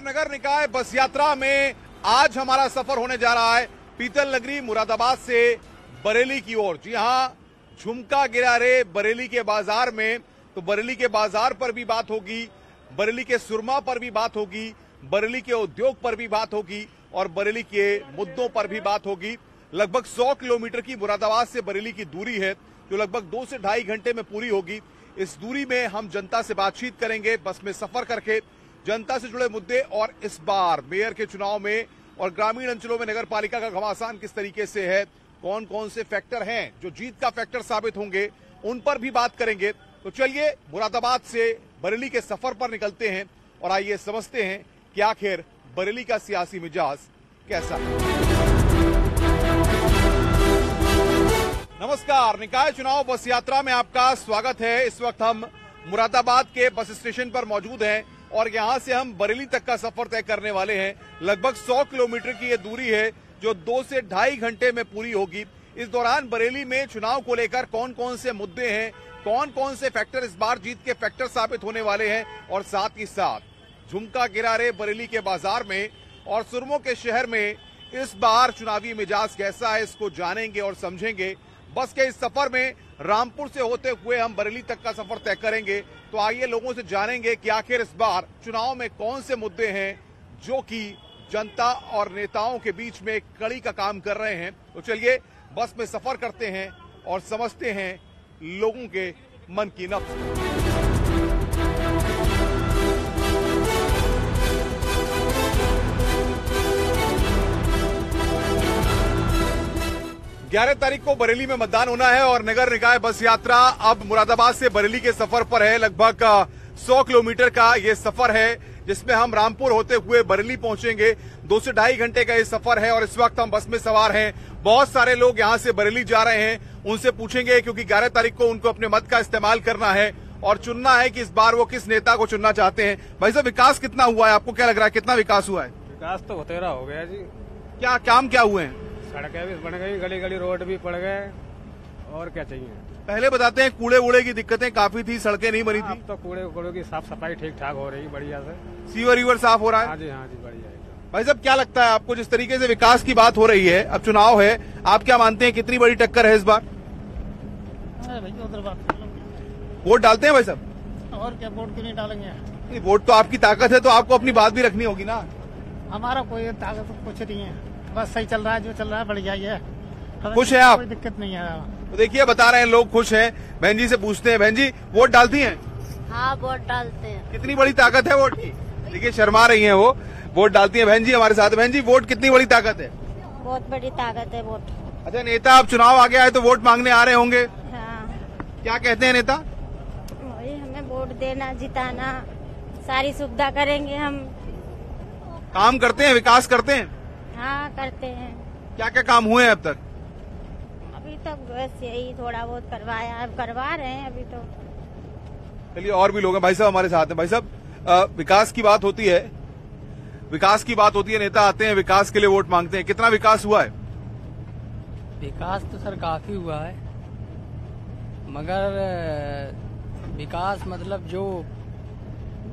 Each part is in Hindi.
नगर निकाय बस यात्रा में आज हमारा सफर होने जा रहा है पीतल नगरी मुरादाबाद से बरेली की ओर। जी हां, झुमका गिरा रे बरेली के बाजार में, तो बरेली के बाजार पर भी बात होगी, बरेली के सुरमा पर भी बात होगी, बरेली के उद्योग पर भी बात होगी और बरेली के मुद्दों पर भी बात होगी। लगभग 100 किलोमीटर की मुरादाबाद से बरेली की दूरी है जो लगभग 2 से ढाई घंटे में पूरी होगी। इस दूरी में हम जनता से बातचीत करेंगे, बस में सफर करके जनता से जुड़े मुद्दे और इस बार मेयर के चुनाव में और ग्रामीण अंचलों में नगर पालिका का घमासान किस तरीके से है, कौन कौन से फैक्टर हैं जो जीत का फैक्टर साबित होंगे, उन पर भी बात करेंगे। तो चलिए मुरादाबाद से बरेली के सफर पर निकलते हैं और आइए समझते हैं कि आखिर बरेली का सियासी मिजाज कैसा है। नमस्कार, निकाय चुनाव बस यात्रा में आपका स्वागत है। इस वक्त हम मुरादाबाद के बस स्टेशन पर मौजूद हैं और यहां से हम बरेली तक का सफर तय करने वाले हैं। लगभग 100 किलोमीटर की ये दूरी है जो 2 से ढाई घंटे में पूरी होगी। इस दौरान बरेली में चुनाव को लेकर कौन कौन से मुद्दे हैं, कौन कौन से फैक्टर इस बार जीत के फैक्टर साबित होने वाले हैं और साथ ही साथ झुमका गिरा रे बरेली के बाजार में और सुरमों के शहर में इस बार चुनावी मिजाज कैसा है, इसको जानेंगे और समझेंगे। बस के इस सफर में रामपुर से होते हुए हम बरेली तक का सफर तय करेंगे। तो आइए लोगों से जानेंगे कि आखिर इस बार चुनाव में कौन से मुद्दे हैं जो कि जनता और नेताओं के बीच में एक कड़ी का काम कर रहे हैं। तो चलिए बस में सफर करते हैं और समझते हैं लोगों के मन की नब्ज। ग्यारह तारीख को बरेली में मतदान होना है और नगर निकाय बस यात्रा अब मुरादाबाद से बरेली के सफर पर है। लगभग 100 किलोमीटर का ये सफर है जिसमें हम रामपुर होते हुए बरेली पहुंचेंगे। 2 से ढाई घंटे का ये सफर है और इस वक्त हम बस में सवार हैं। बहुत सारे लोग यहां से बरेली जा रहे हैं, उनसे पूछेंगे क्योंकि 11 तारीख को उनको अपने मत का इस्तेमाल करना है और चुनना है कि इस बार वो किस नेता को चुनना चाहते हैं। भाई साहब, विकास कितना हुआ है, आपको क्या लग रहा है, कितना विकास हुआ है? विकास तो बतेरा हो गया जी। क्या काम क्या हुए हैं? सड़कें भी बन गई, गली गली रोड भी पड़ गए, और क्या चाहिए। पहले बताते हैं कूड़े वूड़े की दिक्कतें काफी थी, सड़कें नहीं बनी थी। अब तो कूड़े की साफ सफाई ठीक ठाक हो रही बढ़िया से। सीवर ईवर साफ हो रहा है? हाँ जी बढ़िया है। भाई साहब, क्या लगता है आपको, जिस तरीके से विकास की बात हो रही है, अब चुनाव है, आप क्या मानते हैं कितनी बड़ी टक्कर है इस बार? वोट डालते हैं भाई साहब? और क्या, वोट क्यों नहीं डालेंगे? वोट तो आपकी ताकत है, तो आपको अपनी बात भी रखनी होगी ना। हमारा कोई ताकत कुछ नहीं है, बस सही चल रहा है, जो चल रहा है बढ़िया ही है। खुश हैं आप? कोई दिक्कत नहीं है। तो देखिए, बता रहे हैं लोग खुश हैं। बहन जी से पूछते हैं, बहन जी वोट डालती हैं? हाँ, वोट डालते हैं। कितनी बड़ी ताकत है वोट की? देखिए शर्मा रही हैं वो, वोट डालती हैं। बहन जी हमारे साथ। बहन जी, वोट कितनी बड़ी ताकत है? बहुत बड़ी ताकत है वोट। अच्छा, नेता अब चुनाव आ गया है तो वोट मांगने आ रहे होंगे, हाँ, क्या कहते हैं नेता? वही हमें वोट देना, जिताना, सारी सुविधा करेंगे हम। काम करते हैं, विकास करते हैं? हाँ, करते हैं। क्या क्या काम हुए हैं अब तक? अभी तक बस यही थोड़ा बहुत करवाया, अब करवा रहे हैं अभी तो। चलिए, और भी लोग हैं। भाई साहब हमारे साथ हैं। भाई साहब, विकास की बात होती है, नेता आते हैं, विकास के लिए वोट मांगते हैं। कितना विकास हुआ है? विकास तो सर काफी हुआ है, मगर विकास मतलब जो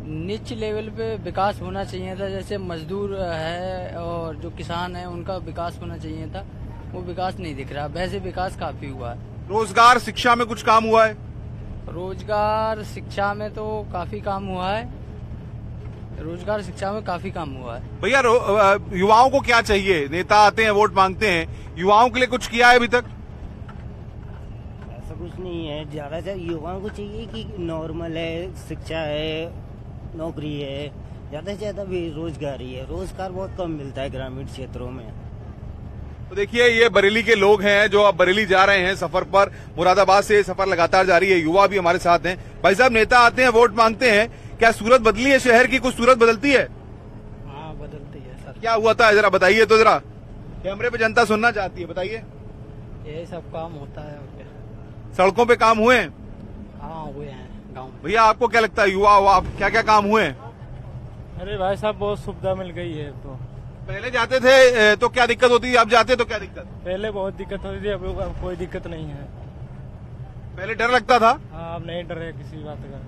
निच लेवल पे विकास होना चाहिए था, जैसे मजदूर है और जो किसान है उनका विकास होना चाहिए था, वो विकास नहीं दिख रहा। वैसे विकास काफी हुआ है। रोजगार, शिक्षा में कुछ काम हुआ है? रोजगार शिक्षा में तो काफी काम हुआ है, रोजगार शिक्षा में काफी काम हुआ है। भैया, युवाओं को क्या चाहिए? नेता आते हैं, वोट मांगते हैं, युवाओं के लिए कुछ किया है अभी तक? ऐसा कुछ नहीं है, ज्यादा से युवाओं को चाहिए कि नॉर्मल है, शिक्षा है, नौकरी है, ज्यादा से ज्यादा बेरोजगारी है। रोजगार बहुत कम मिलता है ग्रामीण क्षेत्रों में। तो देखिए, ये बरेली के लोग हैं जो अब बरेली जा रहे हैं सफर पर। मुरादाबाद से सफर लगातार जारी है, युवा भी हमारे साथ हैं। भाई साहब, नेता आते हैं, वोट मांगते हैं, क्या सूरत बदली है शहर की? कुछ सूरत बदलती है? हाँ, बदलती है सर। क्या हुआ था जरा बताइए तो, जरा कैमरे पे जनता सुनना चाहती है, बताइए। यही सब काम होता है और क्या। सड़कों पे काम हुए हैं? हाँ, हुए हैं गाँव में। भैया, आपको क्या लगता है, युवा आप क्या क्या काम हुए हैं? अरे भाई साहब, बहुत सुविधा मिल गई है। तो पहले जाते थे तो क्या दिक्कत होती थी, अब जाते तो क्या दिक्कत? पहले बहुत दिक्कत होती थी, अब कोई दिक्कत नहीं है। पहले डर लगता था? हाँ, अब नहीं डर है किसी बात का।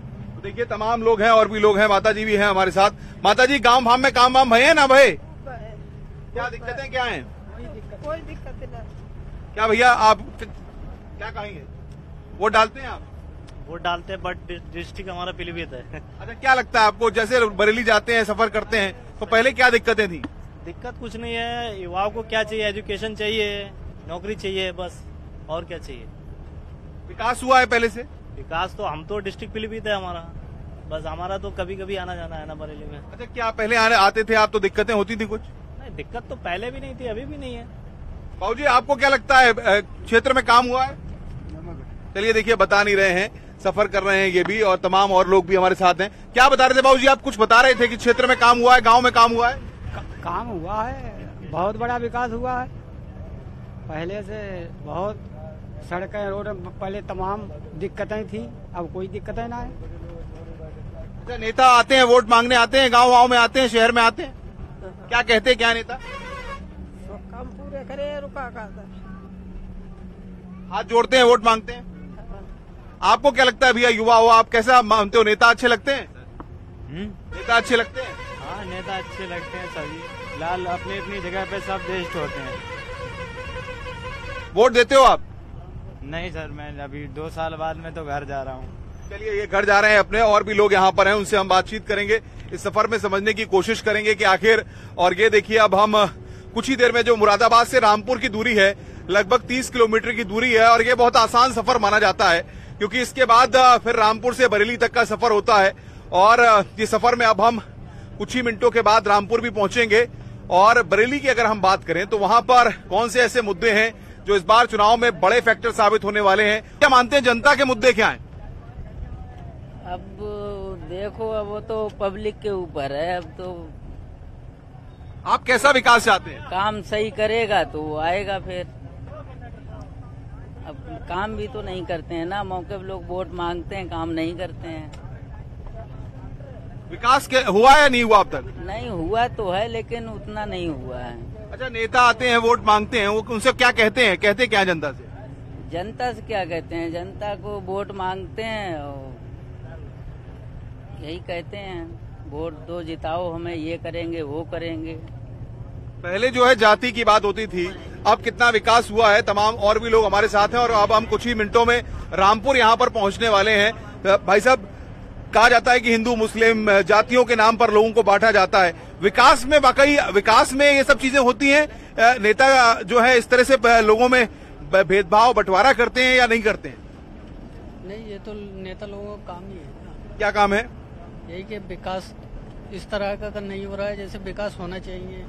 देखिए तमाम लोग हैं और भी लोग हैं, माता जी भी हैं हमारे साथ। माता जी, गांव भाम में काम वाम भये ना भये? क्या दिक्कतें क्या हैं? कोई दिक्कत नहीं। क्या भैया आप क्या कहेंगे? वोट डालते हैं आप? वोट डालते हैं, बट डिस्ट्रिक्ट हमारा पीलीभीत है। अच्छा, क्या लगता है आपको, जैसे बरेली जाते हैं, सफर करते हैं, तो पहले क्या दिक्कतें थी? दिक्कत कुछ नहीं है, युवाओं को क्या चाहिए, एजुकेशन चाहिए, नौकरी चाहिए, बस और क्या चाहिए। विकास हुआ है पहले से? विकास तो हम तो डिस्ट्रिक्ट पीलीभीत है हमारा, बस हमारा तो कभी कभी आना जाना है ना बरेली में। अच्छा, क्या पहले आते थे आप तो दिक्कतें होती थी कुछ? नहीं, दिक्कत तो पहले भी नहीं थी, अभी भी नहीं है। बाबू जी, आपको क्या लगता है, क्षेत्र में काम हुआ है? चलिए देखिए, बता नहीं रहे हैं, सफर कर रहे हैं ये भी, और तमाम और लोग भी हमारे साथ हैं। क्या बता रहे थे बाबू जी? आप कुछ बता रहे थे कि क्षेत्र में काम हुआ है, गांव में काम हुआ है? काम हुआ है, बहुत बड़ा विकास हुआ है। पहले से बहुत सड़कें रोड पहले तमाम दिक्कतें थी, अब कोई दिक्कतें ना है। अच्छा, नेता आते हैं, वोट मांगने आते हैं, गांव में आते हैं, शहर में आते हैं, क्या कहते हैं क्या नेता? तो काम पूरे करे, रुका का हाथ जोड़ते हैं, वोट मांगते हैं। आपको क्या लगता है भैया, युवा हो आप, कैसा मानते हो, नेता अच्छे लगते हैं? नेता अच्छे लगते हैं? हाँ, नेता अच्छे लगते हैं सभी, लाल अपनी अपनी जगह पे सब बेस्ट होते हैं। वोट देते हो आप? नहीं सर, मैं अभी 2 साल बाद में तो घर जा रहा हूँ। चलिए, ये घर जा रहे हैं अपने, और भी लोग यहाँ पर हैं, उनसे हम बातचीत करेंगे, इस सफर में समझने की कोशिश करेंगे कि आखिर। और ये देखिए, अब हम कुछ ही देर में, जो मुरादाबाद से रामपुर की दूरी है, लगभग 30 किलोमीटर की दूरी है, और ये बहुत आसान सफर माना जाता है, क्योंकि इसके बाद फिर रामपुर से बरेली तक का सफर होता है। और ये सफर में अब हम कुछ ही मिनटों के बाद रामपुर भी पहुंचेंगे। और बरेली की अगर हम बात करें तो वहां पर कौन से ऐसे मुद्दे हैं जो इस बार चुनाव में बड़े फैक्टर साबित होने वाले हैं? क्या मानते हैं, जनता के मुद्दे क्या हैं? अब देखो, अब वो तो पब्लिक के ऊपर है। अब तो आप कैसा विकास चाहते हैं? काम सही करेगा तो वो आएगा फिर। अब काम भी तो नहीं करते हैं ना, मौके पे लोग वोट मांगते हैं, काम नहीं करते हैं। विकास हुआ या नहीं हुआ अब तक? नहीं हुआ तो है, लेकिन उतना नहीं हुआ है। अच्छा, नेता आते हैं, वोट मांगते हैं, वो उनसे क्या कहते हैं? कहते क्या जनता से? जनता से क्या कहते हैं? जनता को वोट मांगते हैं और यही कहते हैं, वोट दो, जिताओ हमें, ये करेंगे वो करेंगे। पहले जो है जाति की बात होती थी, अब कितना विकास हुआ है। तमाम और भी लोग हमारे साथ हैं, और अब हम कुछ ही मिनटों में रामपुर यहाँ पर पहुंचने वाले हैं। भाई साहब, कहा जाता है कि हिंदू मुस्लिम जातियों के नाम पर लोगों को बांटा जाता है। विकास में वाकई विकास में ये सब चीजें होती हैं? नेता जो है इस तरह से लोगों में भेदभाव बंटवारा करते हैं या नहीं करते हैं? नहीं, ये तो नेता लोगों का काम ही है। क्या काम है? यही कि विकास इस तरह का नहीं हो रहा है जैसे विकास होना चाहिए।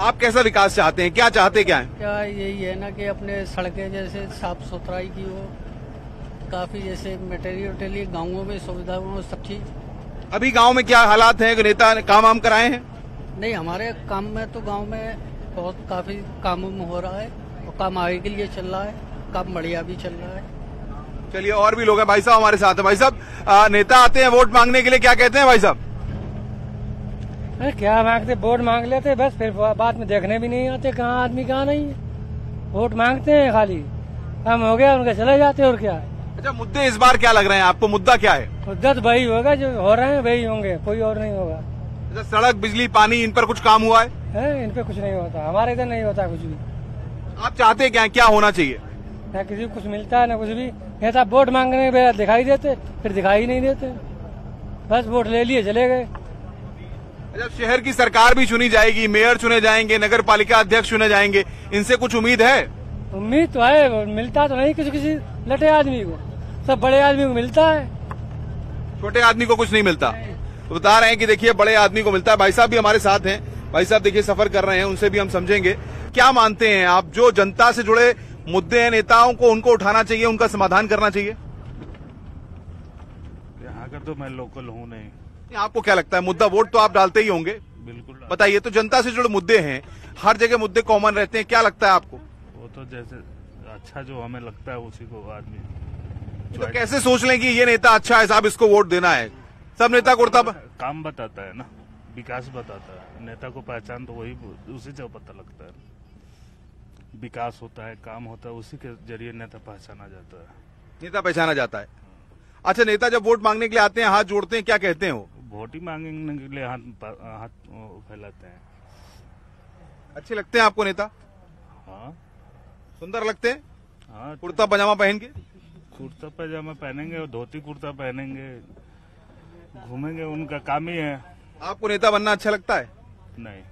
आप कैसा विकास चाहते हैं, क्या चाहते क्या है? क्या यही है ना कि अपने सड़कें जैसे साफ सुथराई की हो, काफी जैसे मटेरियल गाँवों में सुविधा हो, सब चीज। अभी गांव में क्या हालात हैं? नेता ने काम वाम कराए हैं? नहीं, हमारे काम में तो गांव में बहुत काफी काम हो रहा है, और काम आगे के लिए चल रहा है, काम बढ़िया भी चल रहा है। चलिए, और भी लोग हैं, भाई साहब हमारे साथ हैं। भाई साहब, नेता आते हैं वोट मांगने के लिए, क्या कहते हैं भाई साहब? अरे क्या मांगते, वोट मांग लेते बस, फिर बाद में देखने भी नहीं आते कहाँ आदमी कहाँ नहीं है। वोट मांगते हैं, खाली काम हो गया उनके चले जाते, और क्या। अच्छा, मुद्दे इस बार क्या लग रहे हैं आपको? मुद्दा क्या है? मुद्दा तो वही होगा जो हो रहे हैं, वही होंगे, कोई और नहीं होगा। अच्छा, सड़क, बिजली, पानी, इन पर कुछ काम हुआ है? इन पे कुछ नहीं होता, हमारे इधर नहीं होता कुछ भी। आप चाहते क्या, क्या होना चाहिए? ना किसी को कुछ मिलता है ना कुछ भी। नेता वोट मांगने में दिखाई देते, फिर दिखाई नहीं देते, बस वोट ले लिए चले गए। अच्छा, शहर की सरकार भी चुनी जाएगी, मेयर चुने जाएंगे, नगर पालिका अध्यक्ष चुने जाएंगे, इनसे कुछ उम्मीद है? उम्मीद तो है, मिलता तो नहीं किसी लटे आदमी को, सब बड़े आदमी को मिलता है, छोटे आदमी को कुछ नहीं मिलता। तो बता रहे हैं कि देखिए, बड़े आदमी को मिलता है। भाई साहब भी हमारे साथ हैं, भाई साहब देखिए सफर कर रहे हैं, उनसे भी हम समझेंगे। क्या मानते हैं आप, जो जनता से जुड़े मुद्दे हैं, नेताओं को उनको उठाना चाहिए, उनका समाधान करना चाहिए? यहाँ का तो मैं लोकल हूँ नहीं। आपको क्या लगता है, मुद्दा, वोट तो आप डालते ही होंगे? बिल्कुल। बताइए, तो जनता से जुड़े मुद्दे हैं, हर जगह मुद्दे कॉमन रहते हैं, क्या लगता है आपको? वो तो जैसे अच्छा जो हमें लगता है उसी को आदमी। तो कैसे सोच लें कि ये नेता अच्छा है साहब, इसको वोट देना है? सब नेता को काम बताता है ना, विकास बताता है। नेता को पहचान तो वही उसी से पता लगता है। विकास होता है, काम होता है, उसी के जरिए नेता पहचाना जाता है। नेता पहचाना जाता है। अच्छा, नेता जब वोट मांगने के लिए आते हैं, हाथ जोड़ते हैं, क्या कहते हैं वो? वोट ही मांगने के लिए हाथ फैलाते हैं। अच्छे लगते हैं आपको नेता? हाँ, सुंदर लगते हैं? हाँ, कुर्ता पजामा पहन के? कुर्ता पजामा पहनेंगे और धोती कुर्ता पहनेंगे, घूमेंगे, उनका काम ही है। आपको नेता बनना अच्छा लगता है? नहीं।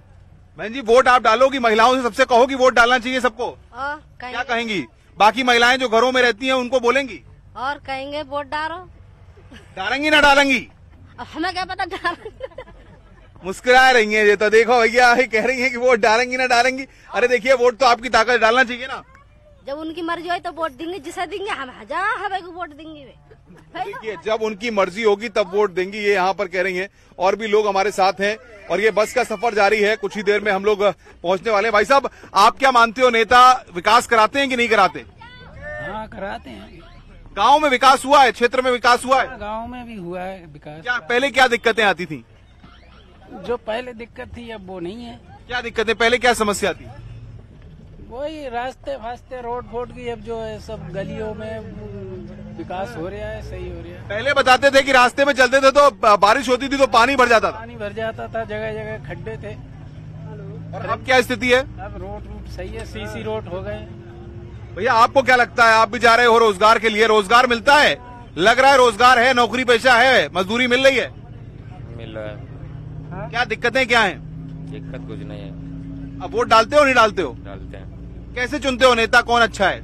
बहन जी, वोट आप डालोगी? महिलाओं से सबसे कहो कि वोट डालना चाहिए सबको। क्या कहेंगी? बाकी महिलाएं जो घरों में रहती हैं उनको बोलेंगी? और कहेंगे वोट डालो। डालेंगी ना डालेंगी? अब हमें क्या पता डाल। मुस्कुरा रही है ये तो, देखो भैया कह रही है कि वोट डालेंगी ना डालेंगी। अरे देखिए, वोट तो आपकी ताकत, डालना चाहिए ना। जब उनकी मर्जी हो तो वोट देंगे, जिसे देंगे हम हजार हमें को वोट देंगे वे। देखिए, जब उनकी मर्जी होगी तब वोट देंगी, ये यहाँ पर कह रही हैं। और भी लोग हमारे साथ हैं और ये बस का सफर जारी है। कुछ ही देर में हम लोग पहुंचने वाले हैं। भाई साहब, आप क्या मानते हो, नेता विकास कराते हैं कि नहीं कराते? हाँ, कराते हैं। गांव में विकास हुआ है? क्षेत्र में विकास हुआ है? गांव में भी हुआ है विकास। क्या पहले क्या दिक्कतें आती थी? जो पहले दिक्कत थी अब वो नहीं है। क्या दिक्कतें? पहले क्या समस्या थी? वही रास्ते फास्ते, रोड फोड की। अब जो है सब गलियों में विकास हो रहा है, सही हो रहा है। पहले बताते थे कि रास्ते में चलते थे तो बारिश होती थी तो पानी भर जाता था। पानी भर जाता था, जगह जगह खड्डे थे। और अब क्या स्थिति है? अब रोड सही है, सीसी रोड हो गए। भैया, आपको क्या लगता है? आप भी जा रहे हो रोजगार के लिए, रोजगार मिलता है? लग रहा है रोजगार है, नौकरी पेशा है, मजदूरी मिल रही है? मिल रहा है। क्या दिक्कतें क्या हैं? दिक्कत कुछ नहीं है। अब वोट डालते हो नहीं डालते हो? डालते हैं। कैसे चुनते हो नेता, कौन अच्छा है?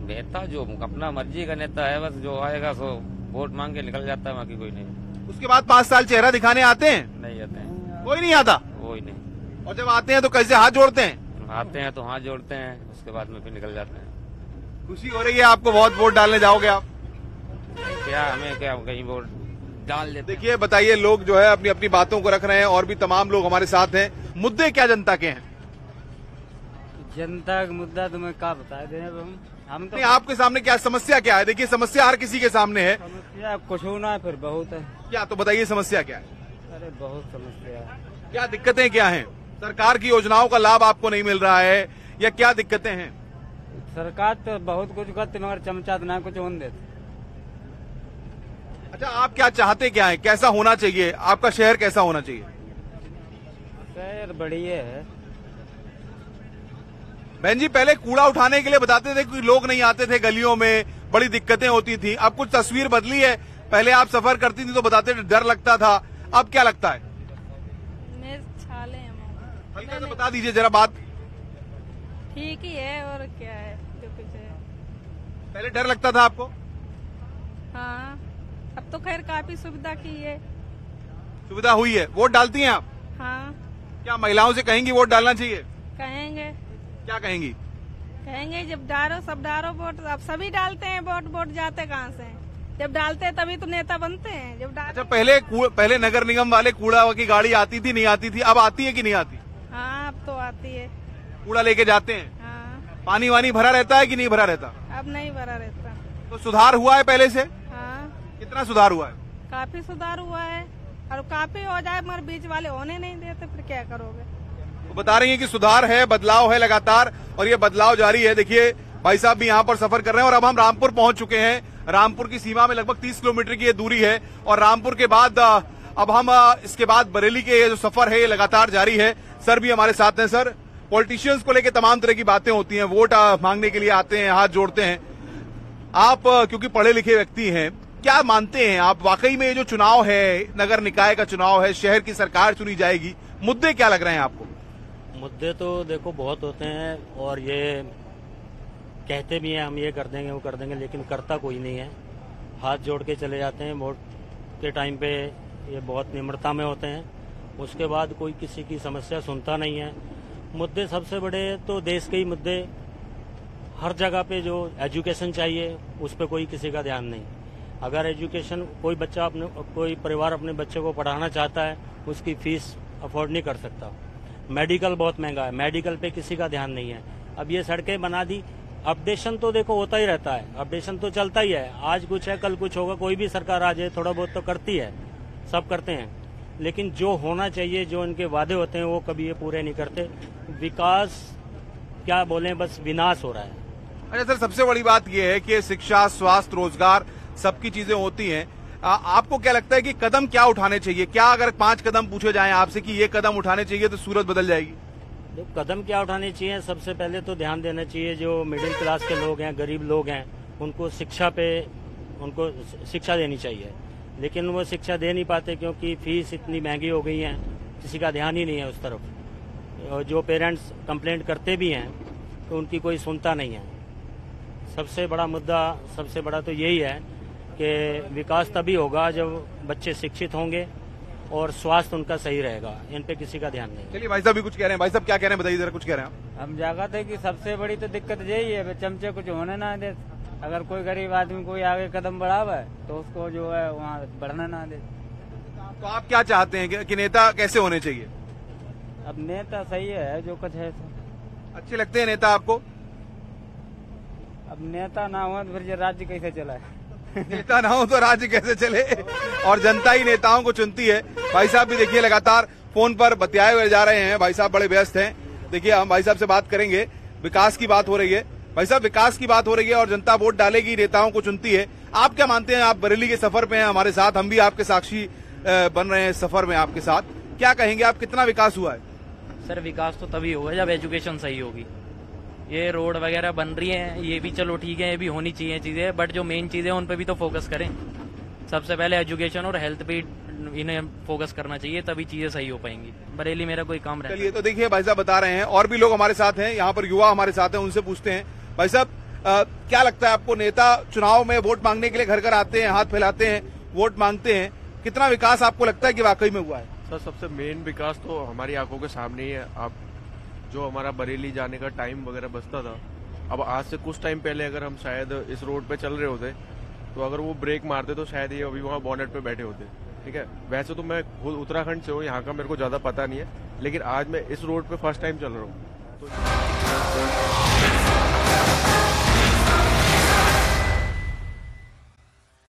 नेता जो अपना मर्जी का नेता है, बस जो आएगा सो वोट मांग के निकल जाता है, बाकी कोई नहीं। उसके बाद 5 साल चेहरा दिखाने आते हैं? नहीं आते हैं। कोई नहीं आता? कोई नहीं। और जब आते हैं तो कैसे हाथ जोड़ते हैं? आते हैं तो हाथ जोड़ते हैं, उसके बाद में फिर निकल जाते हैं। खुशी हो रही है आपको? बहुत वोट डालने जाओगे आप? क्या हमें क्या कहीं वोट डाल देते। देखिए, बताइए, लोग जो है अपनी अपनी बातों को रख रहे हैं और भी तमाम लोग हमारे साथ हैं। मुद्दे क्या जनता के हैं? जनता का मुद्दा तुम्हें क्या बता दें हम तो। नहीं, आपके सामने क्या समस्या क्या है? देखिए, समस्या हर किसी के सामने है। समस्या कुछ होना है, फिर बहुत है। क्या? तो बताइए समस्या क्या है? अरे बहुत समस्या है। क्या दिक्कतें क्या हैं? सरकार की योजनाओं का लाभ आपको नहीं मिल रहा है या क्या दिक्कतें हैं? सरकार तो बहुत कुछ करती मगर चमचा ना कुछ होने देते। अच्छा, आप क्या चाहते क्या है? कैसा होना चाहिए? आपका शहर कैसा होना चाहिए? शहर बढ़िया है। बहन जी, पहले कूड़ा उठाने के लिए बताते थे कि लोग नहीं आते थे, गलियों में बड़ी दिक्कतें होती थी। अब कुछ तस्वीर बदली है। पहले आप सफर करती थी तो बताते थे डर लगता था, अब क्या लगता है? हल्का से बता दीजिए जरा बात। ठीक ही है, और क्या है जो कुछ है। पहले डर लगता था आपको? हाँ, अब तो खैर काफी सुविधा की है। सुविधा हुई है। वोट डालती हैं आप? हाँ। क्या महिलाओं से कहेंगी वोट डालना चाहिए? कहेंगे। क्या कहेंगी? कहेंगे जब डालो सब डालो वोट। अब सभी डालते हैं वोट, वोट जाते कहाँ से? जब डालते हैं तभी तो नेता बनते हैं। जब अच्छा, पहले नगर निगम वाले कूड़ा की गाड़ी आती थी, नहीं आती थी? अब आती है कि नहीं आती? हाँ, अब तो आती है। कूड़ा लेके जाते हैं? हाँ। पानी वानी भरा रहता है कि नहीं भरा रहता? अब नहीं भरा रहता। तो सुधार हुआ है पहले से? हाँ। कितना सुधार हुआ है? काफी सुधार हुआ है, और काफी हो जाए मगर बीच वाले होने नहीं देते, फिर क्या करोगे? तो बता रही है कि सुधार है, बदलाव है लगातार, और ये बदलाव जारी है। देखिए, भाई साहब भी यहाँ पर सफर कर रहे हैं और अब हम रामपुर पहुंच चुके हैं। रामपुर की सीमा में लगभग 30 किलोमीटर की ये दूरी है और रामपुर के बाद अब हम इसके बाद बरेली के ये जो सफर है ये लगातार जारी है। सर भी हमारे साथ हैं। सर, पॉलिटिशियंस को लेकर तमाम तरह की बातें होती हैं, वोट मांगने के लिए आते हैं, हाथ जोड़ते हैं। आप क्योंकि पढ़े लिखे व्यक्ति हैं, क्या मानते हैं आप, वाकई में ये जो चुनाव है, नगर निकाय का चुनाव है, शहर की सरकार चुनी जाएगी, मुद्दे क्या लग रहे हैं आपको? मुद्दे तो देखो बहुत होते हैं, और ये कहते भी हैं हम ये कर देंगे वो कर देंगे, लेकिन करता कोई नहीं है। हाथ जोड़ के चले जाते हैं। वोट के टाइम पे ये बहुत निम्रता में होते हैं, उसके बाद कोई किसी की समस्या सुनता नहीं है। मुद्दे सबसे बड़े तो देश के ही मुद्दे, हर जगह पे जो एजुकेशन चाहिए उस पर कोई किसी का ध्यान नहीं। अगर एजुकेशन कोई परिवार अपने बच्चे को पढ़ाना चाहता है, उसकी फीस अफोर्ड नहीं कर सकता। मेडिकल बहुत महंगा है, मेडिकल पे किसी का ध्यान नहीं है। अब ये सड़कें बना दी, अपडेशन तो देखो होता ही रहता है, अपडेशन तो चलता ही है। आज कुछ है कल कुछ होगा, कोई भी सरकार आ जाए थोड़ा बहुत तो करती है, सब करते हैं, लेकिन जो होना चाहिए, जो इनके वादे होते हैं वो कभी ये पूरे नहीं करते। विकास क्या बोलें, बस विनाश हो रहा है। अच्छा सर, सबसे बड़ी बात यह है कि शिक्षा, स्वास्थ्य, रोजगार सबकी चीजें होती हैं। आपको क्या लगता है कि कदम क्या उठाने चाहिए? क्या अगर 5 कदम पूछे जाएं आपसे कि ये कदम उठाने चाहिए तो सूरत बदल जाएगी? तो कदम क्या उठाने चाहिए? सबसे पहले तो ध्यान देना चाहिए जो मिडिल क्लास के लोग हैं, गरीब लोग हैं, उनको शिक्षा देनी चाहिए। लेकिन वो शिक्षा दे नहीं पाते क्योंकि फीस इतनी महंगी हो गई है, किसी का ध्यान ही नहीं है उस तरफ। और जो पेरेंट्स कंप्लेंट करते भी हैं तो उनकी कोई सुनता नहीं है। सबसे बड़ा तो यही है कि विकास तभी होगा जब बच्चे शिक्षित होंगे और स्वास्थ्य उनका सही रहेगा। इन पे किसी का ध्यान नहीं। चलिए भाई साहब भी कुछ कह रहे हैं। भाई साहब क्या कह रहे हैं, बताइए जरा, कुछ कह रहे हैं आप? हम जागत है कि सबसे बड़ी तो दिक्कत यही है, चमचे कुछ होने ना दे। अगर कोई गरीब आदमी कोई आगे कदम बढ़ावा है तो उसको जो है वहाँ बढ़ने ना दे। तो आप क्या चाहते हैं कि नेता कैसे होने चाहिए? अब नेता सही है जो कुछ है। अच्छे लगते हैं नेता आपको? अब नेता ना हो तो फिर राज्य कैसे चलाए? नेता ना हो तो राज्य कैसे चले? और जनता ही नेताओं को चुनती है। भाई साहब भी देखिए लगातार फोन पर बतियाए हुए जा रहे हैं। भाई साहब बड़े व्यस्त हैं। देखिए हम भाई साहब से बात करेंगे। विकास की बात हो रही है भाई साहब, विकास की बात हो रही है और जनता वोट डालेगी, नेताओं को चुनती है। आप क्या मानते हैं? आप बरेली के सफर पे हैं हमारे साथ, हम भी आपके साक्षी बन रहे हैं सफर में आपके साथ। क्या कहेंगे आप, कितना विकास हुआ है? सर विकास तो तभी होगा जब एजुकेशन सही होगी। ये रोड वगैरह बन रही हैं, ये भी चलो ठीक है, ये भी होनी चाहिए चीजें, बट जो मेन चीजें उन पे भी तो फोकस करें। सबसे पहले एजुकेशन और हेल्थ पे इन्हें फोकस करना चाहिए, तभी चीजें सही हो पाएंगी। बरेली मेरा कोई काम रहता है। चलिए तो देखिए भाई साहब बता रहे हैं, और भी लोग हमारे साथ हैं, यहाँ पर युवा हमारे साथ हैं, उनसे पूछते हैं। भाई साहब क्या लगता है आपको, नेता चुनाव में वोट मांगने के लिए घर घर आते हैं, हाथ फैलाते हैं, वोट मांगते हैं, कितना विकास आपको लगता है कि वाकई में हुआ है? सर सबसे मेन विकास तो हमारी आंखों के सामने ही है। आप जो हमारा बरेली जाने का टाइम वगैरह बचता था, अब आज से कुछ टाइम पहले अगर हम शायद इस रोड पे चल रहे होते तो अगर वो ब्रेक मारते तो शायद ये अभी वहाँ बॉनेट पे बैठे होते। ठीक है, वैसे तो मैं खुद उत्तराखंड से हूँ, यहाँ का मेरे को ज्यादा पता नहीं है, लेकिन आज मैं इस रोड पे फर्स्ट टाइम चल रहा हूँ तो